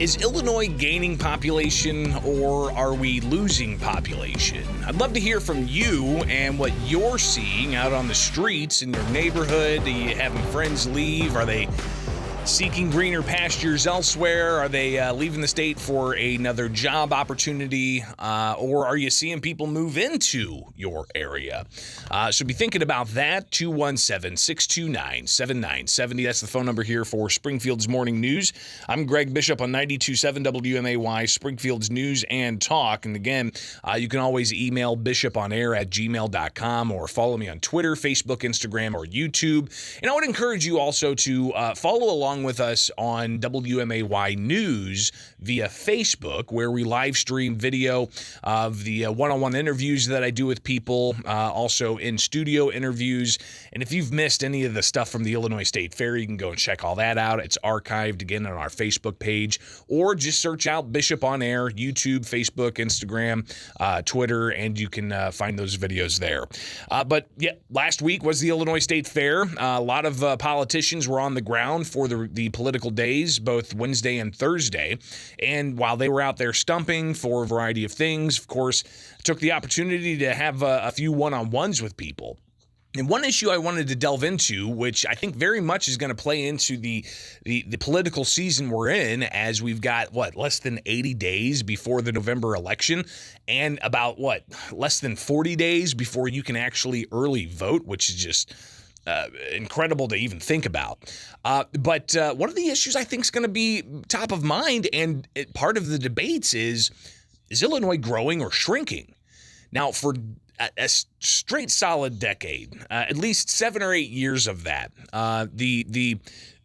Is Illinois gaining population or are we losing population? I'd love to hear from you and what you're seeing out on the streets in your neighborhood. Are you having friends leave? Are they seeking greener pastures elsewhere? Are they leaving the state for another job opportunity? Or are you seeing people move into your area? So be thinking about that. 217-629-7970. That's the phone number here for Springfield's Morning News. I'm Greg Bishop on 92.7 WMAY, Springfield's News and Talk. And again, you can always email bishoponair@gmail.com or follow me on Twitter, Facebook, Instagram, or YouTube. And I would encourage you also to follow along with us on WMAY News via Facebook, where we live stream video of the one-on-one interviews that I do with people, also in-studio interviews. And if you've missed any of the stuff from the Illinois State Fair, you can go and check all that out. It's archived again on our Facebook page, or just search out Bishop on Air, YouTube, Facebook, Instagram, Twitter, and you can find those videos there. But yeah, last week was the Illinois State Fair. A lot of politicians were on the ground for the political days, both Wednesday and Thursday. And while they were out there stumping for a variety of things, of course, took the opportunity to have a few one-on-ones with people. And one issue I wanted to delve into, which I think very much is going to play into the political season we're in, as we've got, less than 80 days before the November election, and about, less than 40 days before you can actually early vote, which is just incredible to even think about. But one of the issues I think is going to be top of mind, and part of the debates is Illinois growing or shrinking? Now, for a straight solid decade, at least 7 or 8 years of that, the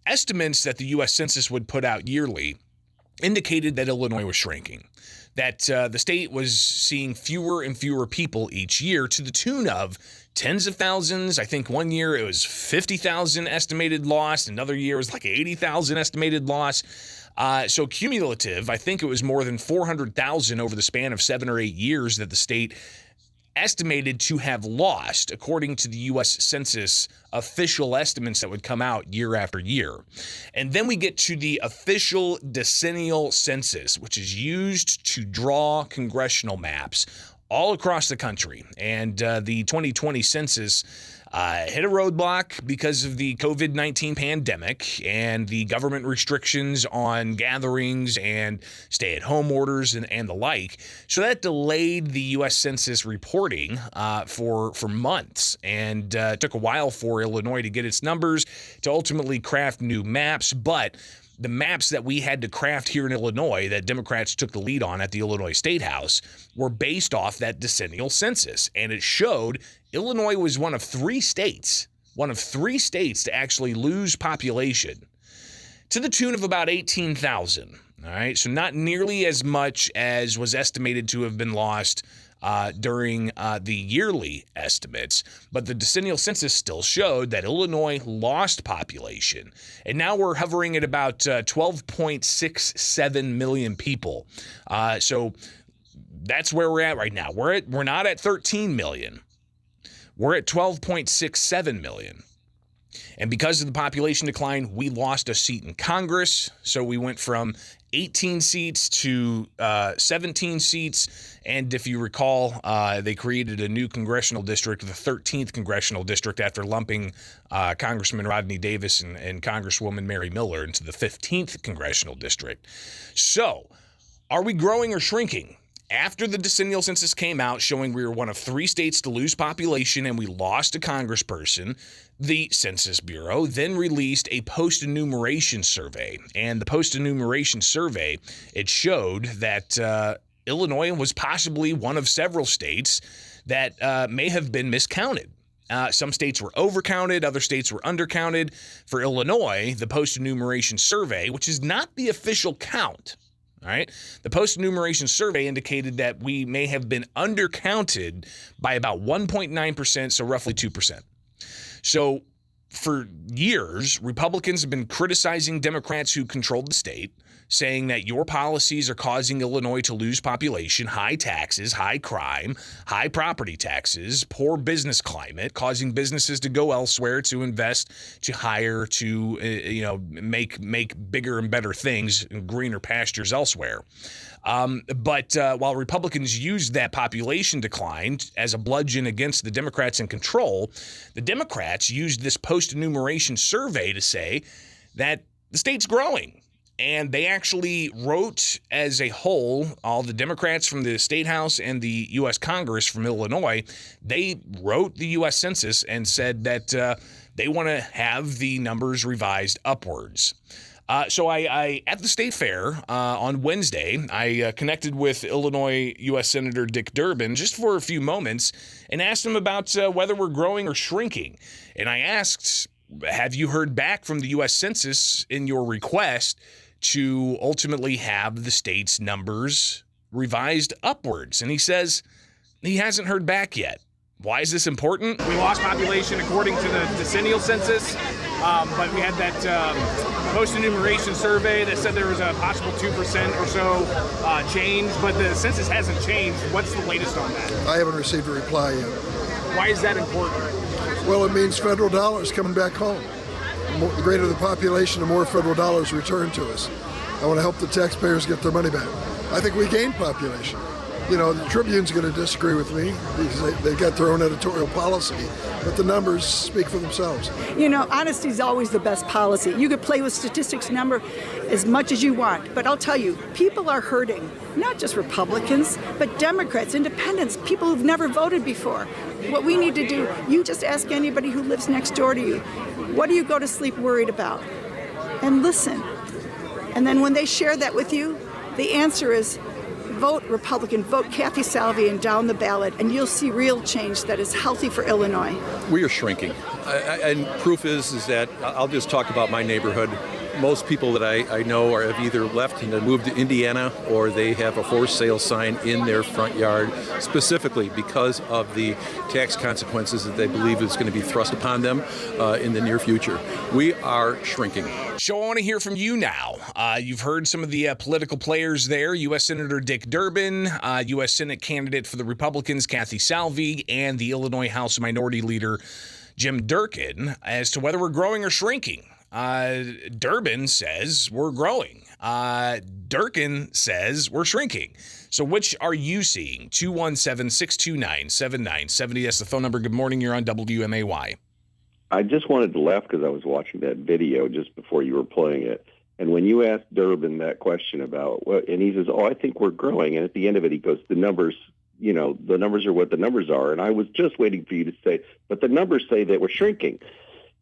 estimates that the U.S. Census would put out yearly indicated that Illinois was shrinking, that the state was seeing fewer and fewer people each year to the tune of tens of thousands. I think one year it was 50,000 estimated loss. Another year it was like 80,000 estimated loss. So cumulative, I think it was more than 400,000 over the span of 7 or 8 years that the state estimated to have lost, according to the U.S. Census official estimates that would come out year after year. And then we get to the official decennial census, which is used to draw congressional maps all across the country. And the 2020 census hit a roadblock because of the COVID-19 pandemic and the government restrictions on gatherings and stay-at-home orders and the like. So that delayed the U.S. Census reporting for months, and took a while for Illinois to get its numbers, to ultimately craft new maps. But the maps that we had to craft here in Illinois, that Democrats took the lead on at the Illinois State House, were based off that decennial census. And it showed Illinois was one of three states to actually lose population to the tune of about 18,000. All right, so not nearly as much as was estimated to have been lost during the yearly estimates, but the decennial census still showed that Illinois lost population, and now we're hovering at about 12.67 million people. So that's where we're at right now. We're not at 13 million. We're at 12.67 million. And because of the population decline, we lost a seat in Congress. So we went from 18 seats to 17 seats. And if you recall, they created a new congressional district, the 13th congressional district, after lumping Congressman Rodney Davis and Congresswoman Mary Miller into the 15th congressional district. So are we growing or shrinking? After the decennial census came out showing we were one of three states to lose population and we lost a congressperson, the Census Bureau then released a post-enumeration survey. And the post-enumeration survey, it showed that Illinois was possibly one of several states that may have been miscounted. Some states were overcounted, other states were undercounted. For Illinois, the post-enumeration survey, which is not the official count, all right, the post-enumeration survey indicated that we may have been undercounted by about 1.9%, so roughly 2%. So for years, Republicans have been criticizing Democrats who controlled the state, saying that your policies are causing Illinois to lose population, high taxes, high crime, high property taxes, poor business climate, causing businesses to go elsewhere to invest, to hire, to make bigger and better things and greener pastures elsewhere. But while Republicans used that population decline as a bludgeon against the Democrats in control, the Democrats used this post-enumeration survey to say that the state's growing. And they actually wrote as a whole, all the Democrats from the State House and the U.S. Congress from Illinois, they wrote the U.S. Census and said that they want to have the numbers revised upwards. So I at the State Fair on Wednesday, I connected with Illinois U.S. Senator Dick Durbin just for a few moments and asked him about whether we're growing or shrinking. And I asked, have you heard back from the U.S. Census in your request to ultimately have the state's numbers revised upwards? And he says he hasn't heard back yet. Why is this important? We lost population according to the decennial census, but we had that post-enumeration survey that said there was a possible 2% or so change, but the census hasn't changed. What's the latest on that? I haven't received a reply yet. Why is that important? Well, it means federal dollars coming back home. The greater the population, the more federal dollars returned to us. I want to help the taxpayers get their money back. I think we gained population. You know, the Tribune's going to disagree with me because they've got their own editorial policy, but the numbers speak for themselves. You know, honesty is always the best policy. You could play with statistics number as much as you want, but I'll tell you, people are hurting. Not just Republicans, but Democrats, independents, people who've never voted before. What we need to do, you just ask anybody who lives next door to you, what do you go to sleep worried about? And listen. And then when they share that with you, the answer is vote Republican, vote Kathy Salvi and down the ballot, and you'll see real change that is healthy for Illinois. We are shrinking. And proof is that I'll just talk about my neighborhood. Most people that I know have either left and moved to Indiana, or they have a for sale sign in their front yard specifically because of the tax consequences that they believe is going to be thrust upon them in the near future. We are shrinking. So I want to hear from you now. You've heard some of the political players there. U.S. Senator Dick Durbin, U.S. Senate candidate for the Republicans, Kathy Salvi, and the Illinois House Minority Leader, Jim Durkin, as to whether we're growing or shrinking. Durbin says we're growing. Durkin says we're shrinking. So which are you seeing? 217-629-7970. That's the phone number. Good morning. You're on WMAY. I just wanted to laugh because I was watching that video just before you were playing it. And when you asked Durbin that question about what, and he says, I think we're growing. And at the end of it, he goes, the numbers are what the numbers are. And I was just waiting for you to say, but the numbers say that we're shrinking.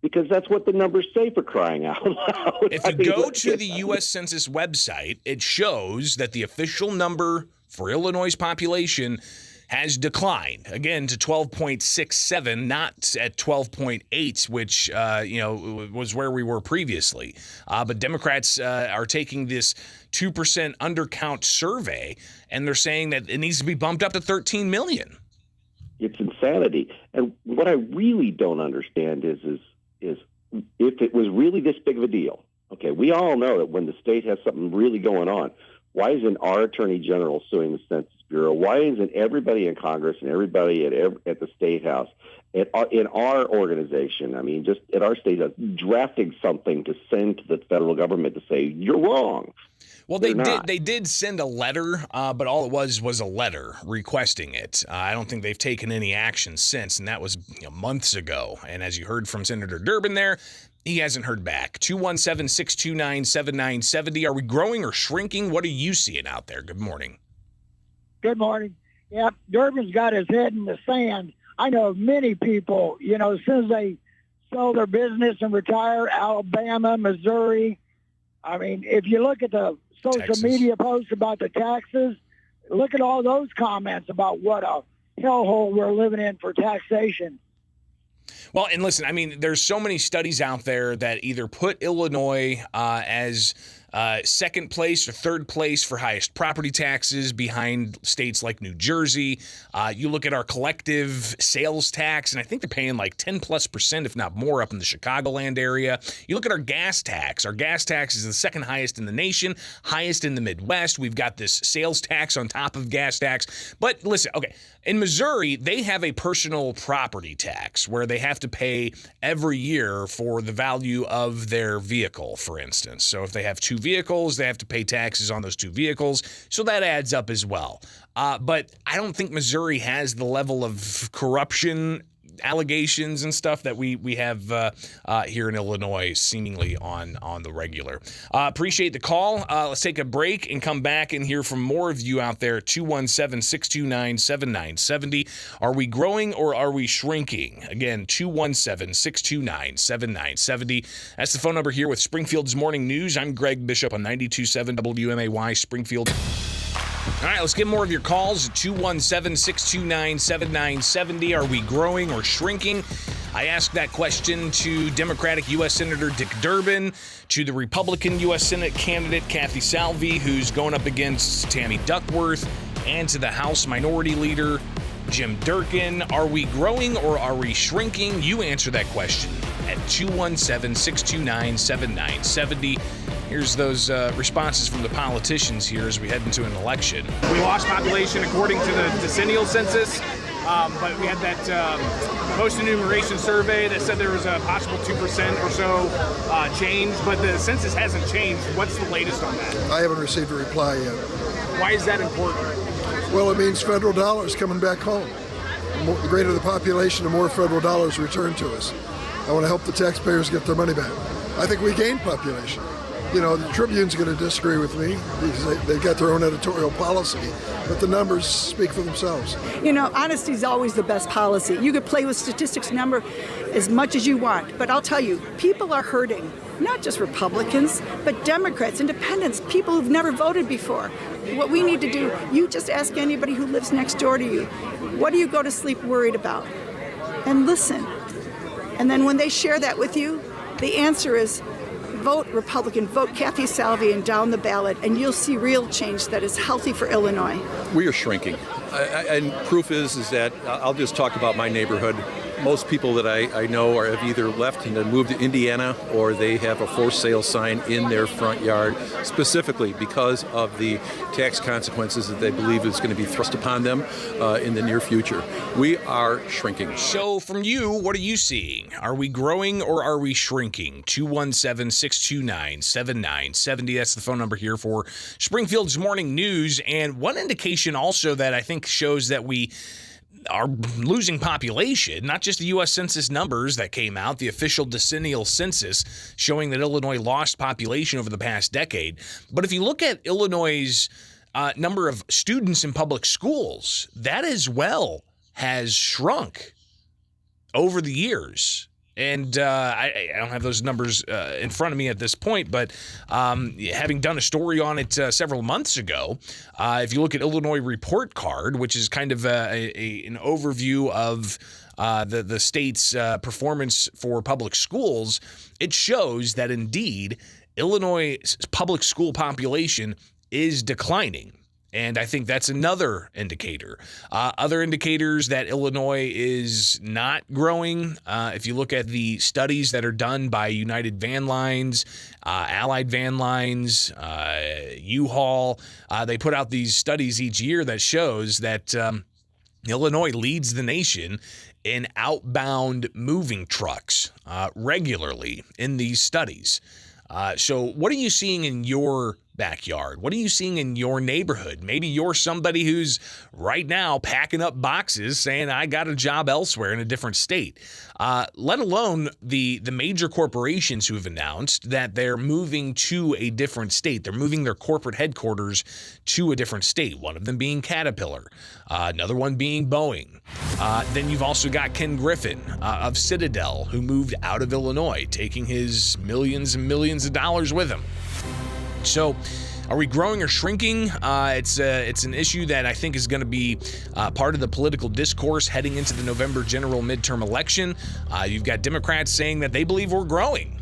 Because that's what the numbers say, for crying out loud. If you go to the U.S. Census website, it shows that the official number for Illinois' population has declined, again, to 12.67, not at 12.8, which, was where we were previously. But Democrats are taking this 2% undercount survey, and they're saying that it needs to be bumped up to 13 million. It's insanity. And what I really don't understand is if it was really this big of a deal, okay, we all know that when the state has something really going on, why isn't our attorney general suing the Census Bureau? Why isn't everybody in Congress and everybody at the State House, in our organization, I mean, just at our state house, drafting something to send to the federal government to say, you're wrong? Well, they did send a letter, but all it was a letter requesting it. I don't think they've taken any action since, and that was months ago. And as you heard from Senator Durbin there, he hasn't heard back. 217-629-7970. Are we growing or shrinking? What are you seeing out there? Good morning. Good morning. Yeah, Durbin's got his head in the sand. I know many people, as soon as they sell their business and retire, Alabama, Missouri. I mean, if you look at the social Texas media posts about the taxes, look at all those comments about what a hellhole we're living in for taxation. Well, and listen, I mean, there's so many studies out there that either put Illinois as second place or third place for highest property taxes behind states like New Jersey. You look at our collective sales tax, and I think they're paying like 10+%, if not more, up in the Chicagoland area. You look at our gas tax. Our gas tax is the second highest in the nation, highest in the Midwest. We've got this sales tax on top of gas tax. But listen, okay, in Missouri, they have a personal property tax where they have to pay every year for the value of their vehicle, for instance. So if they have two vehicles, they have to pay taxes on those two vehicles. So that adds up as well. But I don't think Missouri has the level of corruption allegations and stuff that we have here in Illinois, seemingly on the regular. Appreciate the call. Let's take a break and come back and hear from more of you out there. 217-629-7970. Are we growing or are we shrinking? Again, 217-629-7970. That's the phone number here with Springfield's Morning News. I'm Greg Bishop on 92.7 WMAY Springfield. All right, let's get more of your calls at 217-629-7970. Are we growing or shrinking? I asked that question to Democratic U.S. Senator Dick Durbin, to the Republican U.S. Senate candidate Kathy Salvi, who's going up against Tammy Duckworth, and to the House Minority Leader Jim Durkin. Are we growing or are we shrinking? You answer that question at 217-629-7970. Here's those responses from the politicians here as we head into an election. We lost population according to the decennial census, but we had that post-enumeration survey that said there was a possible 2% or so change, but the census hasn't changed. What's the latest on that? I haven't received a reply yet. Why is that important? Well, it means federal dollars coming back home. The greater the population, the more federal dollars returned to us. I want to help the taxpayers get their money back. I think we gained population. You know, the Tribune's going to disagree with me because they've got their own editorial policy, but the numbers speak for themselves. You know, honesty is always the best policy. You could play with statistics number as much as you want, but I'll tell you, people are hurting. Not just Republicans, but Democrats, independents, people who've never voted before. What we need to do, you just ask anybody who lives next door to you, what do you go to sleep worried about? And listen. And then when they share that with you, the answer is vote Republican, vote Kathy Salvi, and down the ballot, and you'll see real change that is healthy for Illinois. We are shrinking. And proof is that I'll just talk about my neighborhood. Most people that I know have either left and moved to Indiana, or they have a for sale sign in their front yard, specifically because of the tax consequences that they believe is going to be thrust upon them in the near future. We are shrinking. So from you, what are you seeing? Are we growing or are we shrinking? 217-629-7970. That's the phone number here for Springfield's Morning News. And one indication also that I think shows that we are losing population, not just the U.S. Census numbers that came out, the official decennial census showing that Illinois lost population over the past decade. But if you look at Illinois' number of students in public schools, that as well has shrunk over the years. And I don't have those numbers in front of me at this point, but having done a story on it several months ago, if you look at Illinois Report Card, which is kind of an overview of the state's performance for public schools, it shows that indeed Illinois' public school population is declining. And I think that's another indicator. Other indicators that Illinois is not growing, if you look at the studies that are done by United Van Lines, Allied Van Lines, U-Haul, they put out these studies each year that shows that Illinois leads the nation in outbound moving trucks regularly in these studies. So what are you seeing in your backyard? What are you seeing in your neighborhood? Maybe you're somebody who's right now packing up boxes saying, I got a job elsewhere in a different state. Let alone the major corporations who have announced that they're moving to a different state. They're moving their corporate headquarters to a different state, one of them being Caterpillar, another one being Boeing. Then you've also got Ken Griffin of Citadel, who moved out of Illinois, taking his millions and millions of dollars with him. So are we growing or shrinking? It's an issue that I think is going to be part of the political discourse heading into the November general midterm election. You've got Democrats saying that they believe we're growing.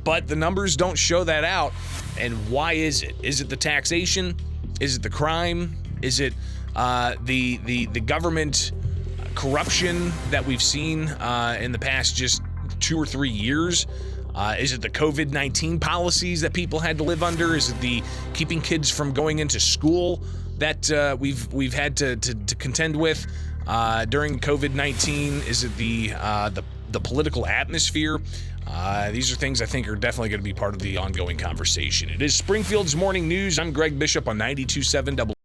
but the numbers don't show that out. And why is it? Is it the taxation? Is it the crime? Is it the government corruption that we've seen in the past just 2 or 3 years? Is it the COVID-19 policies that people had to live under? Is it the keeping kids from going into school that we've had to contend with during COVID-19? Is it the political atmosphere? These are things I think are definitely going to be part of the ongoing conversation. It is Springfield's Morning News. I'm Greg Bishop on 92.7 W.